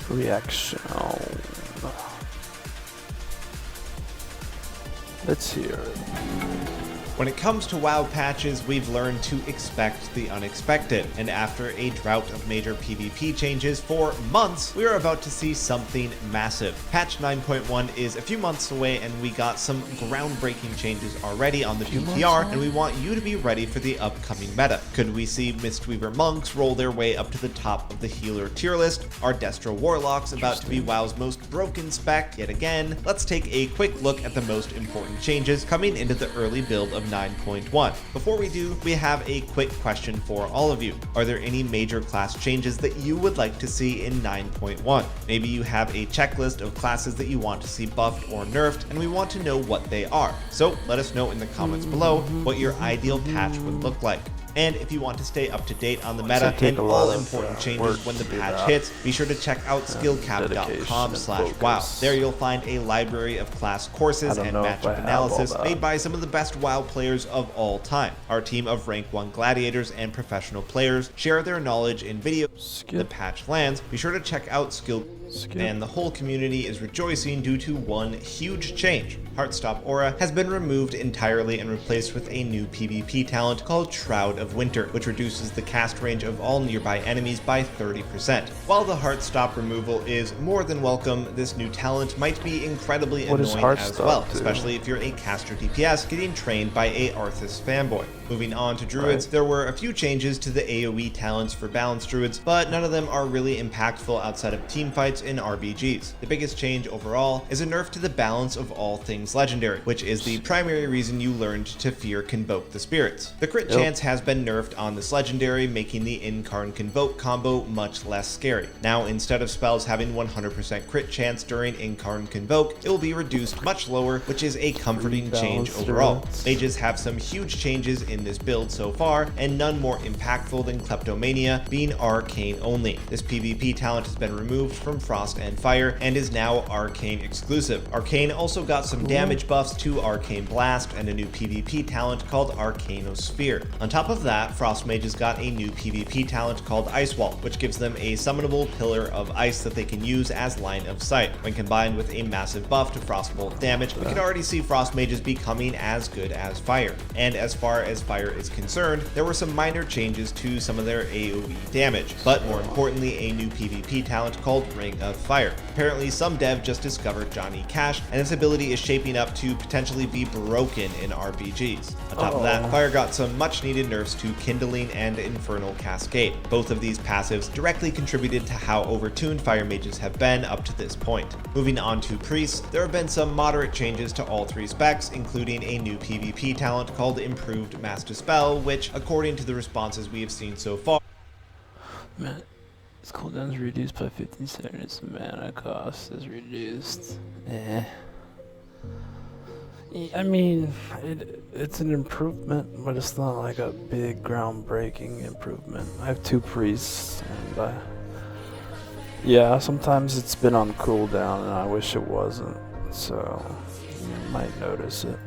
reaction. Let's hear it. When it comes to WoW patches, we've learned to expect the unexpected, and after a drought of major PvP changes for months, we are about to see something massive. Patch 9.1 is a few months away, and we got some groundbreaking changes already on the PTR, and we want you to be ready for the upcoming meta. Could we see Mistweaver monks roll their way up to the top of the healer tier list? Are Destro warlocks about to be WoW's most broken spec yet again? Let's take a quick look at the most important changes coming into the early build of 9.1. Before we do, we have a quick question for all of you. Are there any major class changes that you would like to see in 9.1? Maybe you have a checklist of classes that you want to see buffed or nerfed, and we want to know what they are. So let us know in the comments below what your ideal patch would look like. And if you want to stay up to date on the meta and all important changes when the patch hits, be sure to check out skillcap.com/wow. There you'll find a library of class courses and matchup analysis made by some of the best WoW players of all time. Our team of rank 1 gladiators and professional players share their knowledge in videos. The patch lands, be sure to check out and the whole community is rejoicing due to one huge change. Heartstop Aura has been removed entirely and replaced with a new PvP talent called Shroud of Winter, which reduces the cast range of all nearby enemies by 30%. While the Heartstop removal is more than welcome, this new talent might be incredibly annoying as well, especially if you're a caster DPS getting trained by a Arthas fanboy. Moving on to Druids, there were a few changes to the AoE talents for balanced Druids, but none of them are really impactful outside of teamfights in RBGs. The biggest change overall is a nerf to the balance of all things legendary, which is the primary reason you learned to fear Convoke the Spirits. The crit chance has been nerfed on this legendary, making the Incarn Convoke combo much less scary. Now, instead of spells having 100% crit chance during Incarn Convoke, it will be reduced much lower, which is a comforting change overall. Mages have some huge changes in this build so far, and none more impactful than Kleptomania being arcane only. This PvP talent has been removed from Frost and Fire and is now arcane exclusive. Arcane also got some damage buffs to Arcane Blast and a new PvP talent called Arcanosphere. On top of that, Frost Mages got a new PvP talent called Ice Wall, which gives them a summonable pillar of ice that they can use as line of sight. When combined with a massive buff to Frostbolt damage, we can already see Frost Mages becoming as good as Fire. And as far as Fire is concerned, there were some minor changes to some of their AoE damage, but more importantly, a new PvP talent called Ring of Fire. Apparently, some dev just discovered Johnny Cash, and its ability is shaping up to potentially be broken in RPGs. On top of that, Fire got some much needed nerfs to Kindling and Infernal Cascade. Both of these passives directly contributed to how overtuned Fire Mages have been up to this point. Moving on to Priests, there have been some moderate changes to all three specs, including a new PvP talent called Improved Mass Dispel, which, according to the responses we have seen so far, its cooldown is reduced by 15 seconds. Mana cost is reduced. I mean, it's an improvement, but it's not like a big groundbreaking improvement. I have 2 priests, and yeah, sometimes it's been on cooldown, and I wish it wasn't. So you might notice it.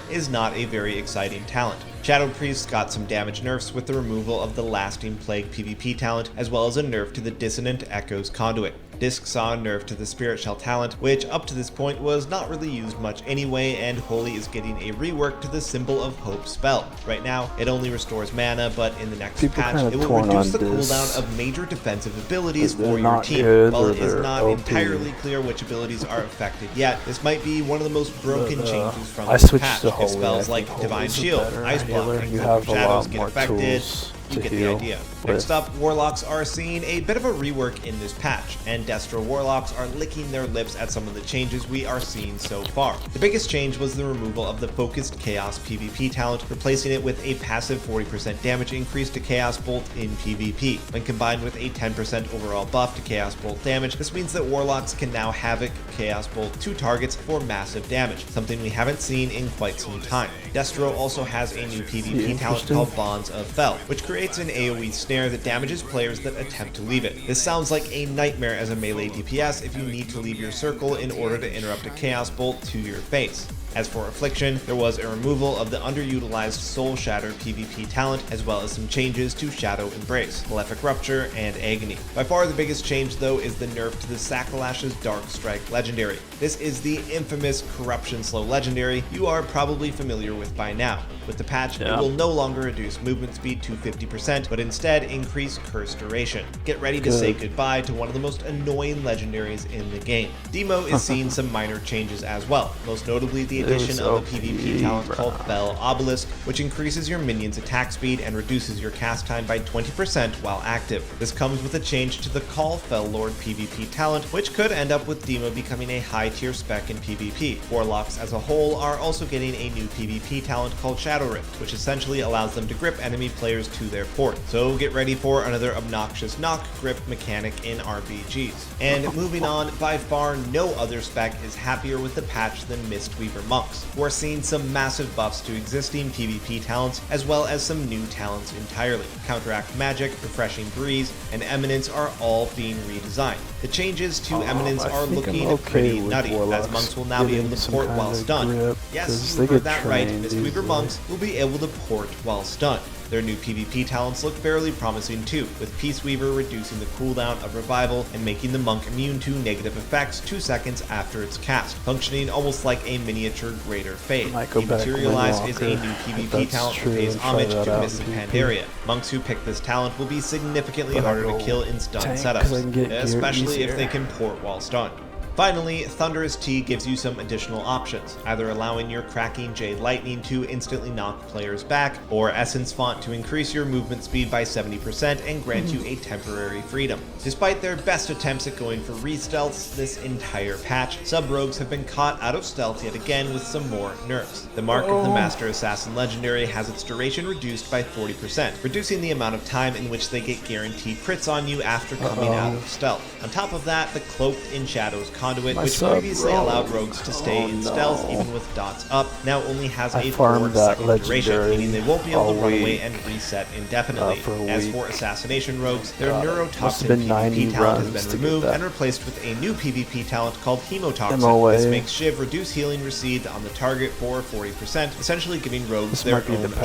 Is not a very exciting talent. Shadow Priests got some damage nerfs with the removal of the Lasting Plague PvP talent, as well as a nerf to the Dissonant Echoes Conduit. Disc saw a nerf to the Spirit Shell talent, which up to this point was not really used much anyway, and Holy is getting a rework to the Symbol of Hope spell. Right now, it only restores mana, but in the next patch, it will reduce the cooldown of major defensive abilities for your team. While it is not entirely clear which abilities are affected yet, this might be one of the most broken changes from this patch. If spells like Divine Shield, Ice Block, and Cloak of Shadows get affected, you get the idea. Next up, Warlocks are seeing a bit of a rework in this patch, and Destro Warlocks are licking their lips at some of the changes we are seeing so far. The biggest change was the removal of the Focused Chaos PvP talent, replacing it with a passive 40% damage increase to Chaos Bolt in PvP. When combined with a 10% overall buff to Chaos Bolt damage, this means that Warlocks can now Havoc Chaos Bolt 2 targets for massive damage, something we haven't seen in quite some time. Destro also has a new PvP talent called Bonds of Fel, which creates an AoE snare that damages players that attempt to leave it. This sounds like a nightmare as a melee DPS if you need to leave your circle in order to interrupt a Chaos Bolt to your face. As for Affliction, there was a removal of the underutilized Soul Shatter PvP talent, as well as some changes to Shadow Embrace, Malefic Rupture, and Agony. By far the biggest change though is the nerf to the Sacrilash's Dark Strike legendary. This is the infamous Corruption Slow legendary you are probably familiar with by now. With the patch, it will no longer reduce movement speed to 50%, but instead increase curse duration. Get ready to say goodbye to one of the most annoying legendaries in the game. Demo is seeing some minor changes as well, most notably the addition of a PvP talent called Fell Obelisk, which increases your minion's attack speed and reduces your cast time by 20% while active. This comes with a change to the Call Fell Lord PvP talent, which could end up with Demo becoming a high tier spec in PvP. Warlocks as a whole are also getting a new PvP talent called Shadow Rift, which essentially allows them to grip enemy players to their port. So get ready for another obnoxious knock grip mechanic in RPGs. And moving on, by far no other spec is happier with the patch than Mistweaver Monks, who are seeing some massive buffs to existing PvP talents, as well as some new talents entirely. Counteract Magic, Refreshing Breeze, and Eminence are all being redesigned. The changes to Eminence are looking pretty nutty, as monks will now be able to port while stunned. Yes, you heard that right, Mistweaver Monks will be able to port while stunned. Their new PvP talents look fairly promising too, with Peace Weaver reducing the cooldown of Revival and making the monk immune to negative effects 2 seconds after its cast, functioning almost like a miniature Greater Fade. Dematerialize is a new PvP talent that pays homage to Mystic Pandaria. Monks who pick this talent will be significantly harder to kill in stun setups, especially if they can port while stunned. Finally, Thunderous Tea gives you some additional options, either allowing your Cracking Jade Lightning to instantly knock players back, or Essence Font to increase your movement speed by 70% and grant you a temporary freedom. Despite their best attempts at going for re-stealths this entire patch, sub-rogues have been caught out of stealth yet again with some more nerfs. The Mark of the Master Assassin legendary has its duration reduced by 40%, reducing the amount of time in which they get guaranteed crits on you after coming out of stealth. On top of that, the Cloaked in Shadows Conduit, which previously allowed rogues to stay in stealth even with dots up, now only has a 4-second duration, meaning they won't be able to run away and reset indefinitely. As for Assassination rogues, their Neurotoxin PvP talent has been removed and replaced with a new PvP talent called Hemotoxin. This makes Shiv reduce healing received on the target for 40%, essentially giving rogues their own sharpened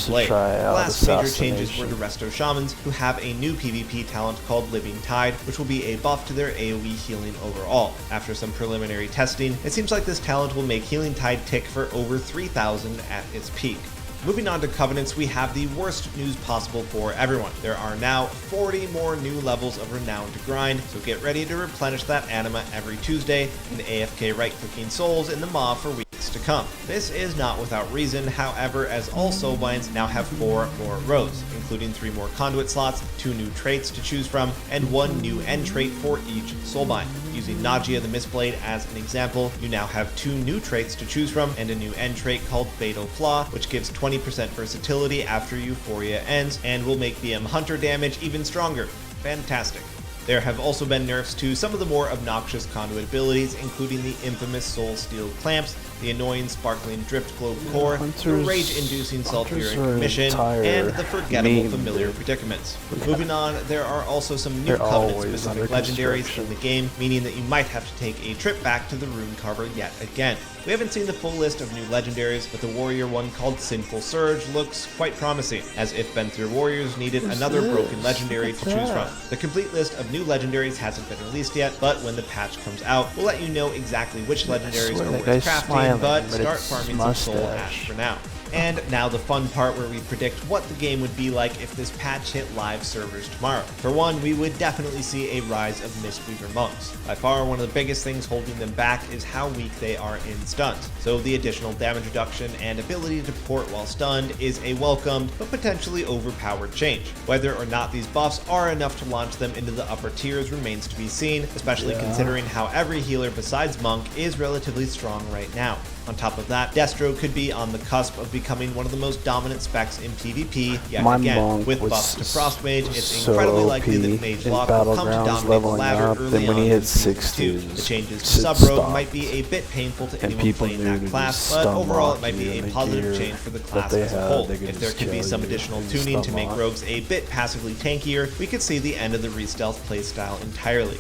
blade. The last major changes were to Resto Shamans, who have a new PvP talent called Living Tide, which will be a buff to their AoE healing overall. After some preliminary testing, it seems like this talent will make Healing Tide tick for over 3,000 at its peak. Moving on to Covenants, we have the worst news possible for everyone. There are now 40 more new levels of Renown to grind, so get ready to replenish that anima every Tuesday and AFK right-clicking souls in the maw for weeks to come. This is not without reason, however, as all soulbinds now have 4 more rows, including 3 more conduit slots, 2 new traits to choose from, and 1 new end trait for each soulbind. Using Nagia the Mistblade as an example, you now have 2 new traits to choose from and a new end trait called Fatal Flaw, which gives 20% versatility after Euphoria ends and will make BM Hunter damage even stronger. Fantastic. There have also been nerfs to some of the more obnoxious conduit abilities, including the infamous Soul Steel Clamps, the annoying Sparkling Drift Globe Core, the rage-inducing Sulfuric Mission, and the forgettable Familiar Predicaments. Moving on, there are also some new Covenant-specific legendaries in the game, meaning that you might have to take a trip back to the rune cover yet again. We haven't seen the full list of new legendaries, but the warrior one called Sinful Surge looks quite promising, as if Benthir Warriors needed another broken legendary to choose from. The complete list of new legendaries hasn't been released yet, but when the patch comes out, we'll let you know exactly which legendaries are worth crafting, but start farming some soul ash for now. And now the fun part where we predict what the game would be like if this patch hit live servers tomorrow. For one, we would definitely see a rise of Mistweaver Monks. By far, one of the biggest things holding them back is how weak they are in stuns. So the additional damage reduction and ability to port while stunned is a welcomed but potentially overpowered change. Whether or not these buffs are enough to launch them into the upper tiers remains to be seen, especially considering how every healer besides Monk is relatively strong right now. On top of that, Destro could be on the cusp of becoming one of the most dominant specs in PvP yet again. With buffs to Frost Mage, it's incredibly likely that Mage Lock will come to dominate the ladder early on in Season 2. The changes to Sub-Rogue might be a bit painful to anyone playing that class, but overall it might be a positive change for the class as a whole. If there could be some additional tuning to make rogues a bit passively tankier, we could see the end of the re-stealth playstyle entirely.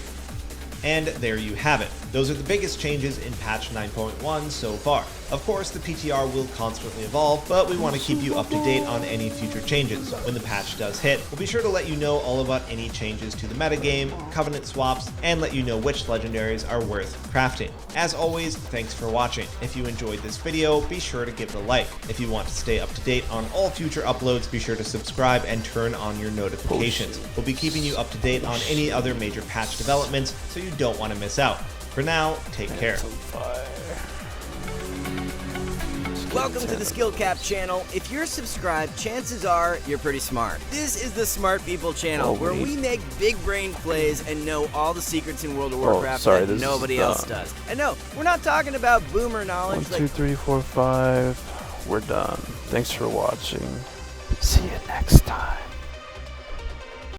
And there you have it. Those are the biggest changes in patch 9.1 so far. Of course, the PTR will constantly evolve, but we want to keep you up to date on any future changes. When the patch does hit, we'll be sure to let you know all about any changes to the metagame, covenant swaps, and let you know which legendaries are worth crafting. As always, thanks for watching. If you enjoyed this video, be sure to give it a like. If you want to stay up to date on all future uploads, be sure to subscribe and turn on your notifications. We'll be keeping you up to date on any other major patch developments, so you don't want to miss out. For now, take care. Welcome to the Skill Cap channel. If you're subscribed, chances are you're pretty smart. This is the Smart People channel, where we make big brain plays and know all the secrets in World of Warcraft that nobody else does. And no, we're not talking about boomer knowledge. 1, 2, 3, 4, 5. We're done. Thanks for watching. See you next time.